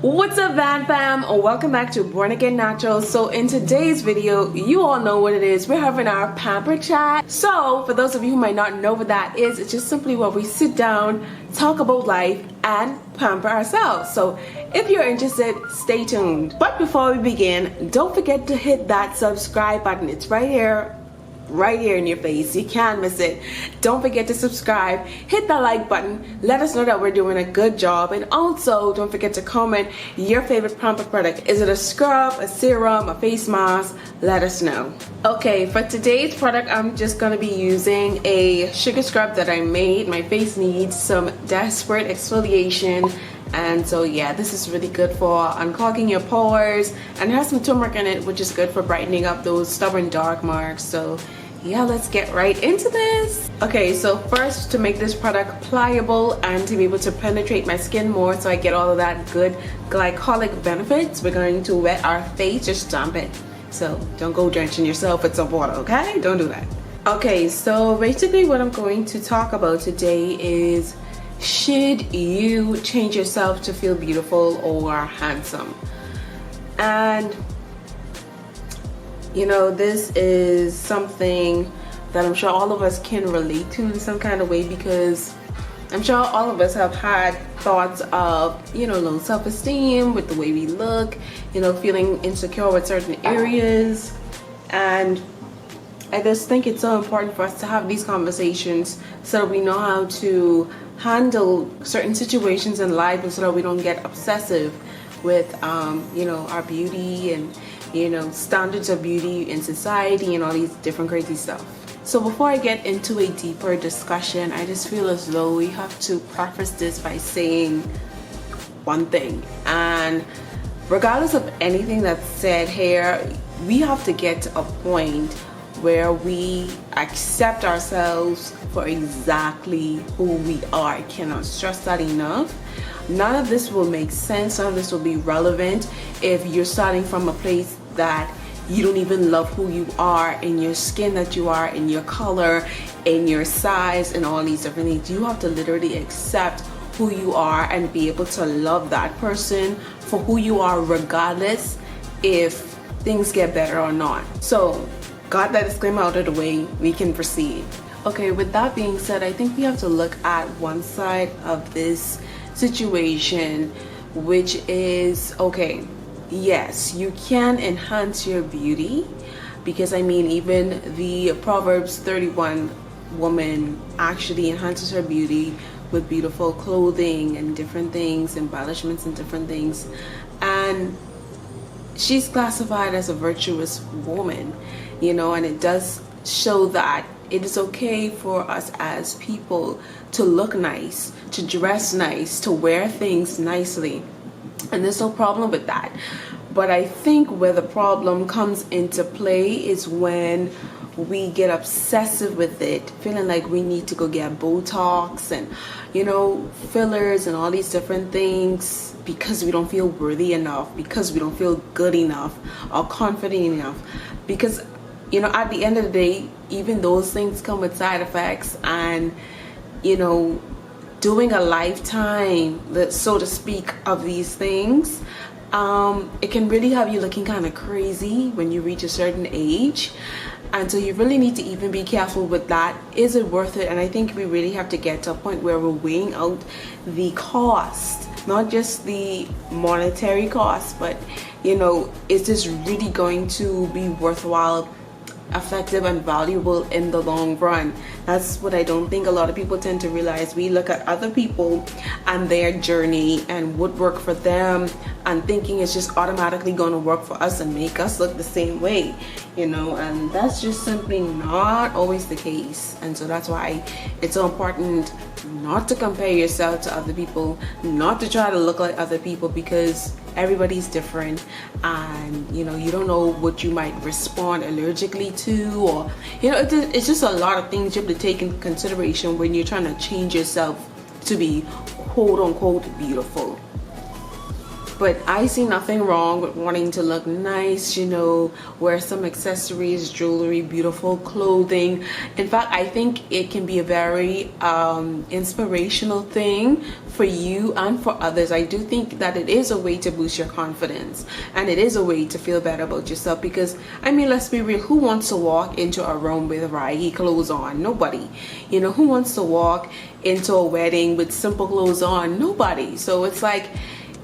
What's up, Van Fam? Welcome back to Born Again Naturals. So in today's video, you all know what it is. We're having our pamper chat. So for those of you who might not know what that is, it's just simply where we sit down, talk about life, and pamper ourselves. So if you're interested, stay tuned. But before we begin, don't forget to hit that subscribe button. It's right here in your face. You can't miss it. Don't forget to subscribe, hit that like button, let us know that we're doing a good job, and also don't forget to comment your favorite pamper product. Is it a scrub, a serum, a face mask? Let us know. Okay, for today's product, I'm just going to be using a sugar scrub that I made. My face needs some desperate exfoliation, and so yeah, this is really good for unclogging your pores, and it has some turmeric in it, which is good for brightening up those stubborn dark marks. So yeah, let's get right into this. Okay, so first, to make this product pliable and to be able to penetrate my skin more so I get all of that good glycolic benefits, we're going to wet our face, just dump it. So don't go drenching yourself with some water, okay? Don't do that. Okay, so basically what I'm going to talk about today is, should you change yourself to feel beautiful or handsome? And you know, this is something that I'm sure all of us can relate to in some kind of way, because I'm sure all of us have had thoughts of, you know, low self-esteem with the way we look, you know, feeling insecure with certain areas. And I just think it's so important for us to have these conversations so that we know how to handle certain situations in life, and so that we don't get obsessive with you know, our beauty and, you know, standards of beauty in society and all these different crazy stuff. So before I get into a deeper discussion, I just feel as though we have to preface this by saying one thing, and regardless of anything that's said here, we have to get to a point where we accept ourselves for exactly who we are. I cannot stress that enough. None of this will make sense, none of this will be relevant if you're starting from a place that you don't even love who you are, in your skin that you are, in your color, in your size, and all these different things. You have to literally accept who you are and be able to love that person for who you are, regardless if things get better or not. So got that disclaimer out of the way, we can proceed. Okay, with that being said, I think we have to look at one side of this situation, which is, okay, yes, you can enhance your beauty, because I mean, even the Proverbs 31 woman actually enhances her beauty with beautiful clothing and different things, embellishments and different things, and she's classified as a virtuous woman, you know. And it does show that it is okay for us as people to look nice, to dress nice, to wear things nicely, and there's no problem with that. But I think where the problem comes into play is when we get obsessive with it, feeling like we need to go get Botox and, you know, fillers and all these different things because we don't feel worthy enough, because we don't feel good enough or confident enough. Because, you know, at the end of the day, even those things come with side effects, and, you know, doing a lifetime, so to speak, of these things, it can really have you looking kind of crazy when you reach a certain age. And so you really need to even be careful with that. Is it worth it? And I think we really have to get to a point where we're weighing out the cost, not just the monetary cost, but, you know, is this really going to be worthwhile, effective, and valuable in the long run? That's what I don't think a lot of people tend to realize. We look at other people and their journey and what worked for them, and thinking it's just automatically going to work for us and make us look the same way, you know, and that's just simply not always the case. And so that's why it's so important not to compare yourself to other people, not to try to look like other people, because everybody's different, and, you know, you don't know what you might respond allergically to, or, you know, it's just a lot of things you have to take into consideration when you're trying to change yourself to be quote unquote beautiful. But I see nothing wrong with wanting to look nice, you know, wear some accessories, jewelry, beautiful clothing. In fact, I think it can be a very inspirational thing for you and for others. I do think that it is a way to boost your confidence, and it is a way to feel better about yourself, because I mean, let's be real, who wants to walk into a room with raggy clothes on? Nobody. You know, who wants to walk into a wedding with simple clothes on? Nobody. So it's like,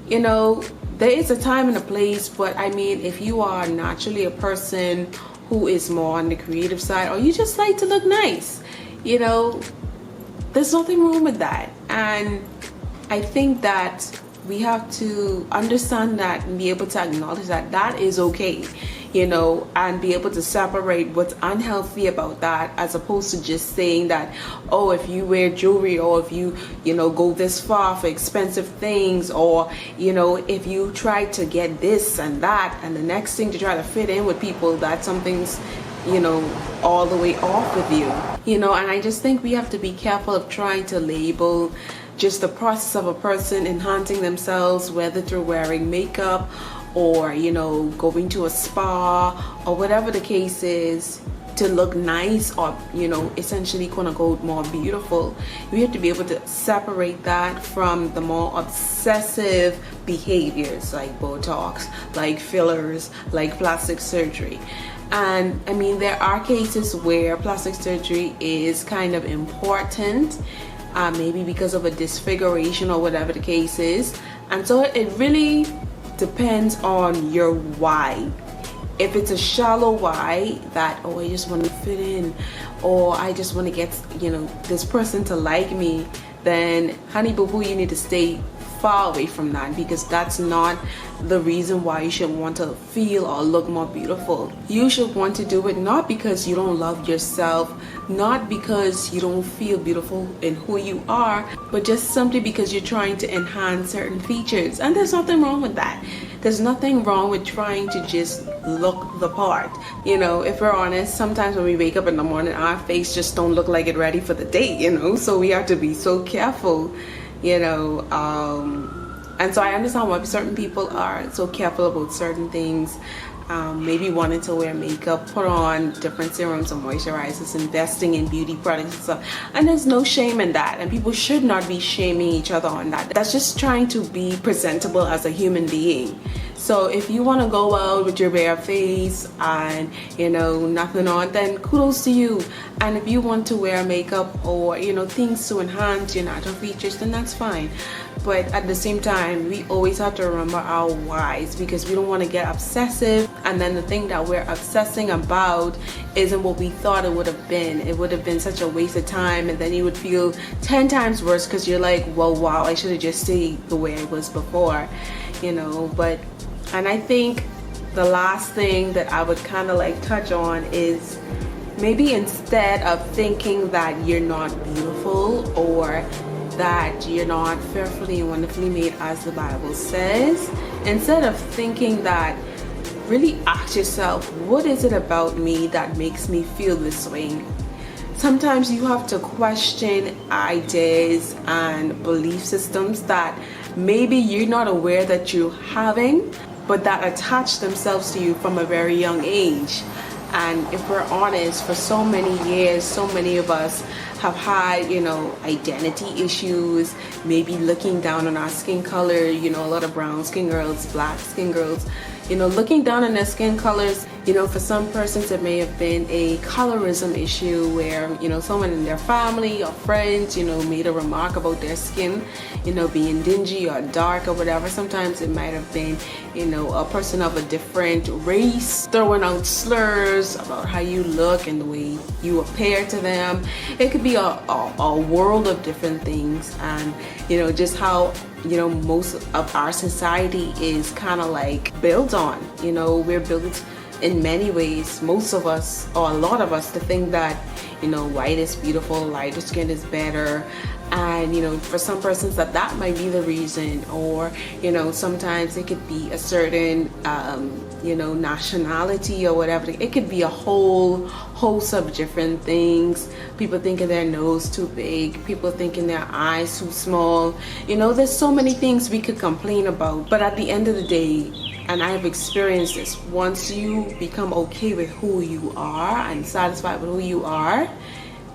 you know, there is a time and a place, but I mean, if you are naturally a person who is more on the creative side, or you just like to look nice, you know, there's nothing wrong with that. And I think that we have to understand that and be able to acknowledge that that is okay, you know, and be able to separate what's unhealthy about that, as opposed to just saying that, oh, if you wear jewelry, or if you know, go this far for expensive things, or, you know, if you try to get this and that, and the next thing to try to fit in with people, that something's, you know, all the way off with you, you know. And I just think we have to be careful of trying to label just the process of a person enhancing themselves, whether through wearing makeup or, you know, going to a spa or whatever the case is, to look nice, or, you know, essentially quote unquote more beautiful. We have to be able to separate that from the more obsessive behaviors like Botox, like fillers, like plastic surgery. And I mean, there are cases where plastic surgery is kind of important, maybe because of a disfiguration or whatever the case is. And so it really depends on your why. If it's a shallow why, that, oh, I just want to fit in, or I just want to get, you know, this person to like me, then honey boo boo, you need to stay far away from that, because that's not the reason why you should want to feel or look more beautiful. You should want to do it not because you don't love yourself, not because you don't feel beautiful in who you are, but just simply because you're trying to enhance certain features. And there's nothing wrong with that. There's nothing wrong with trying to just look the part. You know, if we're honest, sometimes when we wake up in the morning, our face just don't look like it ready for the day, you know, so we have to be so careful, you know. And so I understand why certain people are so careful about certain things, maybe wanting to wear makeup, put on different serums and moisturizers, investing in beauty products and stuff. And there's no shame in that, and people should not be shaming each other on that. That's just trying to be presentable as a human being. So if you want to go out with your bare face and, you know, nothing on, then kudos to you. And if you want to wear makeup or, you know, things to enhance your natural features, then that's fine. But at the same time, we always have to remember our whys, because we don't want to get obsessive, and then the thing that we're obsessing about isn't what we thought it would have been. It would have been such a waste of time, and then you would feel 10 times worse, because you're like, well, wow, I should have just stayed the way I was before, you know. But, and I think the last thing that I would kind of like touch on is, maybe instead of thinking that you're not beautiful, or that you're not fearfully and wonderfully made as the Bible says, instead of thinking that, really ask yourself, what is it about me that makes me feel this way? Sometimes you have to question ideas and belief systems that maybe you're not aware that you're having, but that attach themselves to you from a very young age. And if we're honest, for so many years, so many of us have had, you know, identity issues, maybe looking down on our skin color, you know, a lot of brown skin girls, black skin girls, you know, looking down on their skin colors. You know, for some persons it may have been a colorism issue where, you know, someone in their family or friends, you know, made a remark about their skin, you know, being dingy or dark or whatever. Sometimes it might have been, you know, a person of a different race throwing out slurs about how you look and the way you appear to them. It could be a world of different things, and, you know, just how, you know, most of our society is kind of like built on, you know, we're built in many ways, most of us, or a lot of us, to think that, you know, white is beautiful, lighter skin is better. And, you know, for some persons that might be the reason. Or, you know, sometimes it could be a certain, you know, nationality or whatever. It could be a whole host of different things. People thinking their nose too big, people thinking their eyes too small. You know, there's so many things we could complain about. But at the end of the day, and I've experienced this, once you become okay with who you are and satisfied with who you are,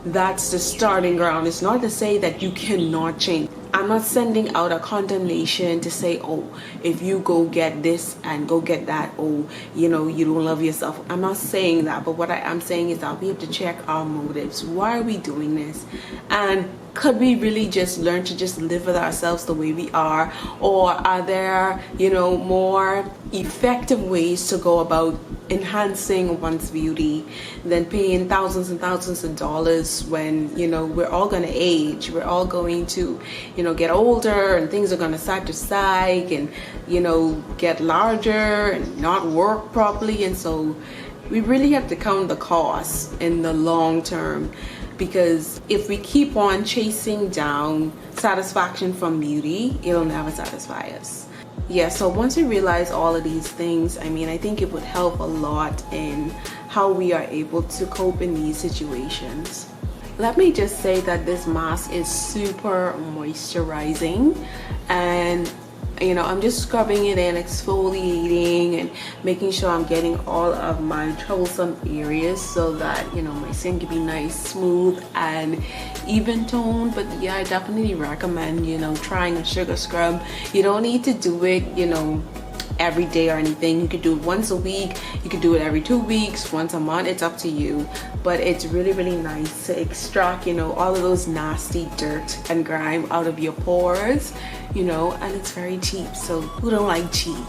that's the starting ground. It's not to say that you cannot change. I'm not sending out a condemnation to say, oh, if you go get this and go get that, oh, you know, you don't love yourself. I'm not saying that, but what I am saying is that we have to check our motives. Why are we doing this? And could we really just learn to just live with ourselves the way we are? Or are there, you know, more effective ways to go about enhancing one's beauty than paying thousands and thousands of dollars when, you know, we're all going to age, we're all going to, you know, get older, and things are going to start to sag and, you know, get larger and not work properly. And so we really have to count the cost in the long term, because if we keep on chasing down satisfaction from beauty, it'll never satisfy us. Yeah, so once we realize all of these things, I mean, I think it would help a lot in how we are able to cope in these situations. Let me just say that this mask is super moisturizing, and you know, I'm just scrubbing it in, exfoliating, and making sure I'm getting all of my troublesome areas so that, you know, my skin can be nice, smooth, and even toned. But yeah, I definitely recommend, you know, trying a sugar scrub. You don't need to do it, you know, every day or anything. You could do it once a week, you could do it every 2 weeks, once a month, it's up to you. But it's really, really nice to extract, you know, all of those nasty dirt and grime out of your pores, you know, and it's very cheap. So who don't like cheap?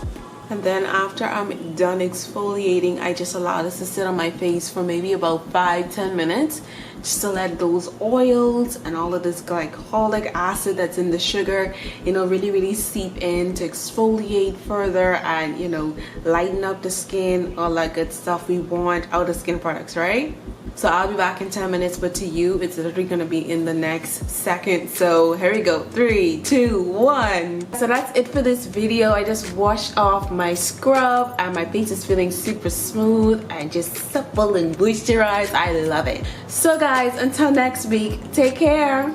And then after I'm done exfoliating, I just allow this to sit on my face for maybe about 5-10 minutes, just to let those oils and all of this glycolic acid that's in the sugar, you know, really, really seep in to exfoliate further and, you know, lighten up the skin, all that good stuff we want out of skin products, right? So I'll be back in 10 minutes, but to you, it's literally gonna be in the next second. So here we go, 3, 2, 1. So that's it for this video. I just washed off my scrub and my face is feeling super smooth and just supple and moisturized. I love it. So guys, until next week, take care.